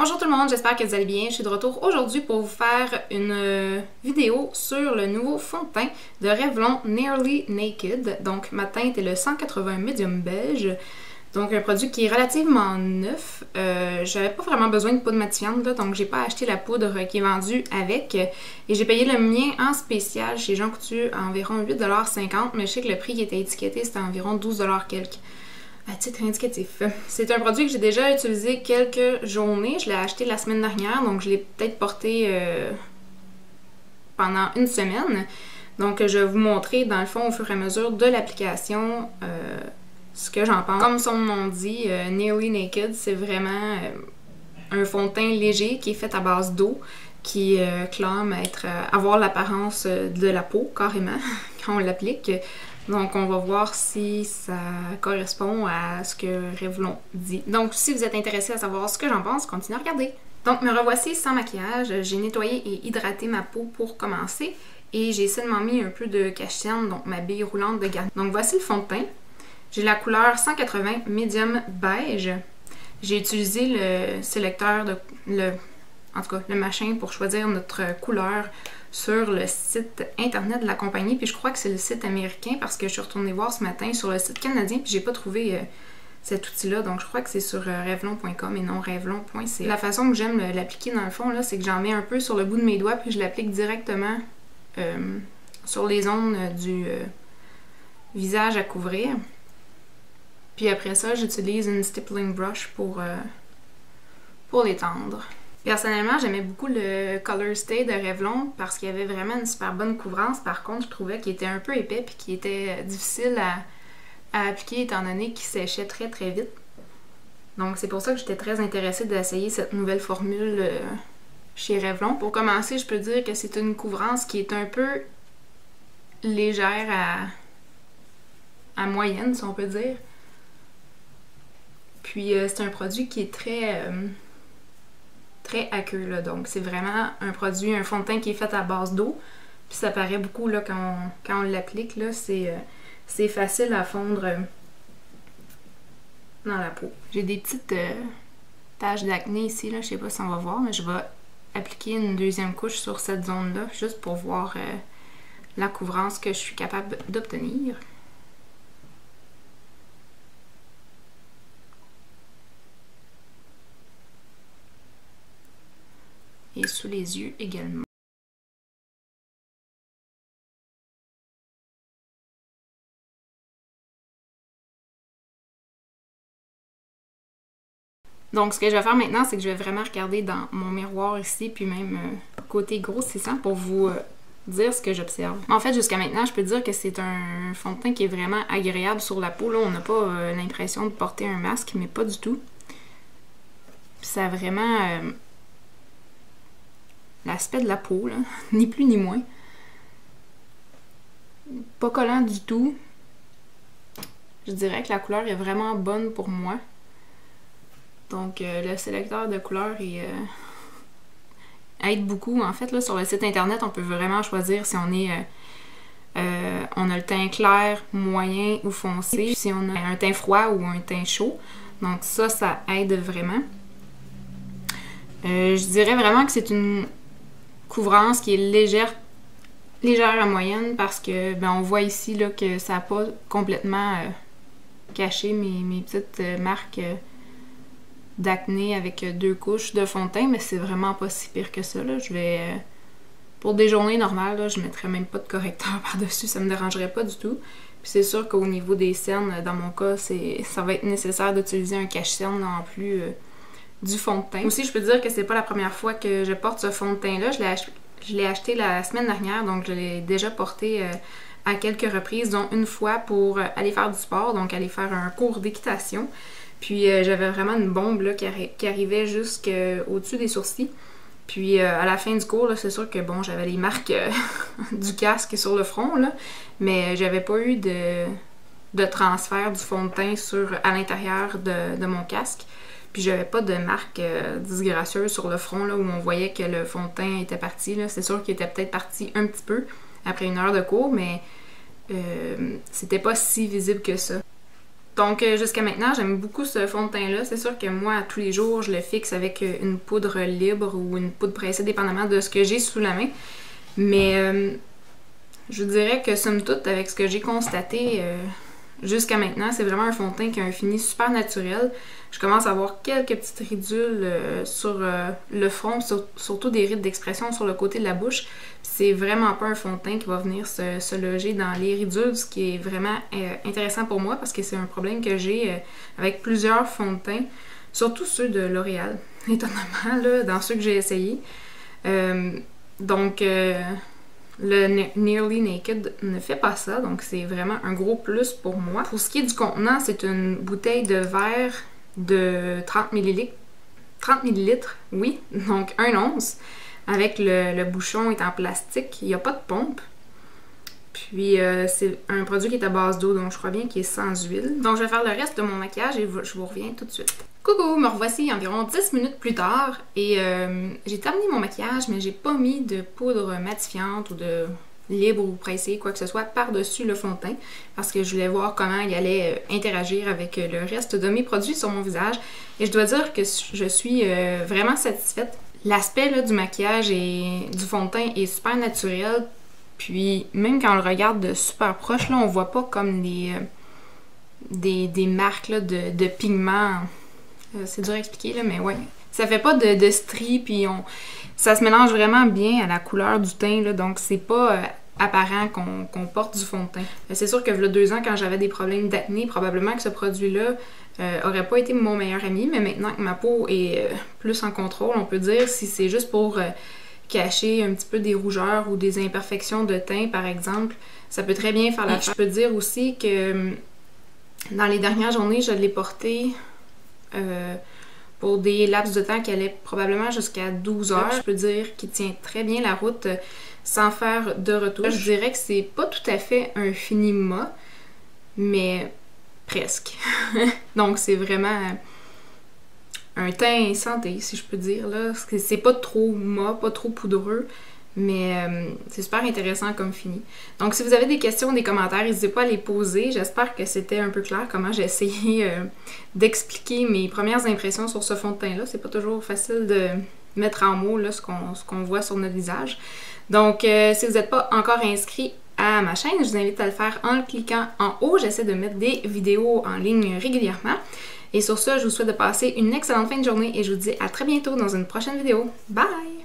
Bonjour tout le monde, j'espère que vous allez bien. Je suis de retour aujourd'hui pour vous faire une vidéo sur le nouveau fond de teint de Revlon Nearly Naked. Donc ma teinte est le 180 Medium Beige. Donc un produit qui est relativement neuf. J'avais pas vraiment besoin de poudre matifiante, là, donc j'ai pas acheté la poudre qui est vendue avec. Et j'ai payé le mien en spécial chez Jean Coutu à environ 8,50 $, mais je sais que le prix qui était étiqueté c'était environ 12 $ quelques. À titre indicatif. C'est un produit que j'ai déjà utilisé quelques journées. Je l'ai acheté la semaine dernière, donc je l'ai peut-être porté pendant une semaine. Donc je vais vous montrer dans le fond au fur et à mesure de l'application ce que j'en pense. Comme son nom dit, Nearly Naked, c'est vraiment un fond de teint léger qui est fait à base d'eau, qui clame avoir l'apparence de la peau carrément quand on l'applique. Donc, on va voir si ça correspond à ce que Revlon dit. Donc, si vous êtes intéressé à savoir ce que j'en pense, continuez à regarder. Donc, me revoici sans maquillage. J'ai nettoyé et hydraté ma peau pour commencer. Et j'ai seulement mis un peu de cache-cerne, donc ma bille roulante de Garnier. Donc, voici le fond de teint. J'ai la couleur 180 Medium Beige. J'ai utilisé le sélecteur, en tout cas, le machin pour choisir notre couleur sur le site internet de la compagnie, puis je crois que c'est le site américain parce que je suis retournée voir ce matin sur le site canadien puis j'ai pas trouvé cet outil-là, donc je crois que c'est sur revlon.com et non revlon.ca. La façon que j'aime l'appliquer dans le fond, là, c'est que j'en mets un peu sur le bout de mes doigts puis je l'applique directement sur les zones du visage à couvrir. Puis après ça, j'utilise une stippling brush pour l'étendre. Personnellement, j'aimais beaucoup le Color Stay de Revlon parce qu'il y avait vraiment une super bonne couvrance. Par contre, je trouvais qu'il était un peu épais et qu'il était difficile à appliquer étant donné qu'il séchait très très vite. Donc c'est pour ça que j'étais très intéressée d'essayer cette nouvelle formule chez Revlon. Pour commencer, je peux dire que c'est une couvrance qui est un peu légère à moyenne, si on peut dire. Puis c'est un produit qui est très aqueux, là. Donc c'est vraiment un produit, un fond de teint qui est fait à base d'eau. Puis ça paraît beaucoup là, quand on l'applique, là, c'est facile à fondre dans la peau. J'ai des petites taches d'acné ici, là, je sais pas si on va voir, mais je vais appliquer une deuxième couche sur cette zone-là, juste pour voir la couvrance que je suis capable d'obtenir. Et sous les yeux également. Donc ce que je vais faire maintenant, c'est que je vais vraiment regarder dans mon miroir ici, puis même côté grossissant pour vous dire ce que j'observe. En fait, jusqu'à maintenant, je peux dire que c'est un fond de teint qui est vraiment agréable sur la peau. Là, on n'a pas l'impression de porter un masque, mais pas du tout. Puis ça a vraiment l'aspect de la peau, là, ni plus ni moins. Pas collant du tout. Je dirais que la couleur est vraiment bonne pour moi. Donc le sélecteur de couleurs aide beaucoup. En fait, là, sur le site internet, on peut vraiment choisir si on est on a le teint clair, moyen ou foncé. Puis si on a un teint froid ou un teint chaud. Donc ça aide vraiment. Je dirais vraiment que c'est une couvrance qui est légère à moyenne parce que ben, on voit ici là, que ça n'a pas complètement caché mes petites marques d'acné avec 2 couches de fond de teint, mais c'est vraiment pas si pire que ça. Là. Je vais pour des journées normales, là, je mettrais même pas de correcteur par-dessus, ça me dérangerait pas du tout. Puis c'est sûr qu'au niveau des cernes, dans mon cas, ça va être nécessaire d'utiliser un cache-cerne en plus du fond de teint. Aussi, je peux dire que c'est pas la première fois que je porte ce fond de teint-là. Je l'ai acheté la semaine dernière, donc je l'ai déjà porté à quelques reprises, dont une fois pour aller faire du sport, donc aller faire un cours d'équitation. Puis j'avais vraiment une bombe là, qui arrivait jusqu'au-dessus des sourcils. Puis à la fin du cours, c'est sûr que bon, j'avais les marques du casque sur le front, là, mais j'avais pas eu de transfert du fond de teint à l'intérieur de mon casque. Puis j'avais pas de marque disgracieuse sur le front là, où on voyait que le fond de teint était parti. C'est sûr qu'il était peut-être parti un petit peu après une heure de cours, mais c'était pas si visible que ça. Donc jusqu'à maintenant, j'aime beaucoup ce fond de teint-là. C'est sûr que moi, tous les jours, je le fixe avec une poudre libre ou une poudre pressée, dépendamment de ce que j'ai sous la main. Mais je dirais que somme toute, avec ce que j'ai constaté jusqu'à maintenant, c'est vraiment un fond de teint qui a un fini super naturel. Je commence à avoir quelques petites ridules sur le front, surtout des rides d'expression sur le côté de la bouche. C'est vraiment pas un fond de teint qui va venir se loger dans les ridules, ce qui est vraiment intéressant pour moi parce que c'est un problème que j'ai avec plusieurs fonds de teint, surtout ceux de L'Oréal, étonnamment, là, dans ceux que j'ai essayés. Donc, le Nearly Naked ne fait pas ça, donc c'est vraiment un gros plus pour moi. Pour ce qui est du contenant, c'est une bouteille de verre de 30 ml. 30 ml, oui, donc 1 once. Avec le bouchon est en plastique, il n'y a pas de pompe. Puis c'est un produit qui est à base d'eau, donc je crois bien qu'il est sans huile. Donc je vais faire le reste de mon maquillage et je vous reviens tout de suite. Coucou, me revoici environ 10 minutes plus tard et j'ai terminé mon maquillage, mais j'ai pas mis de poudre matifiante ou de libre ou pressée, quoi que ce soit, par-dessus le fond de teint parce que je voulais voir comment il allait interagir avec le reste de mes produits sur mon visage. Et je dois dire que je suis vraiment satisfaite. L'aspect du maquillage et du fond de teint est super naturel, puis même quand on le regarde de super proche, là, on voit pas comme des marques là, de pigments. C'est dur à expliquer, là, mais ouais. Ça fait pas de stries, puis ça se mélange vraiment bien à la couleur du teint, là, donc c'est pas apparent qu'on porte du fond de teint. C'est sûr que il y a 2 ans, quand j'avais des problèmes d'acné, probablement que ce produit-là aurait pas été mon meilleur ami, mais maintenant que ma peau est plus en contrôle, on peut dire, si c'est juste pour cacher un petit peu des rougeurs ou des imperfections de teint, par exemple, ça peut très bien faire l'affaire. Je peux dire aussi que dans les dernières journées, je l'ai porté pour des laps de temps qui allaient probablement jusqu'à 12 heures. Je peux dire qu'il tient très bien la route sans faire de retouche. Je dirais que c'est pas tout à fait un fini mat, mais presque. Donc c'est vraiment un teint santé, si je peux dire, là. C'est pas trop mat, pas trop poudreux, mais c'est super intéressant comme fini. Donc si vous avez des questions, des commentaires, n'hésitez pas à les poser. J'espère que c'était un peu clair comment j'ai essayé d'expliquer mes premières impressions sur ce fond de teint-là. C'est pas toujours facile de mettre en mots là, ce qu'on voit sur notre visage. Donc si vous n'êtes pas encore inscrit à ma chaîne, je vous invite à le faire en cliquant en haut. J'essaie de mettre des vidéos en ligne régulièrement. Et sur ce, je vous souhaite de passer une excellente fin de journée et je vous dis à très bientôt dans une prochaine vidéo. Bye!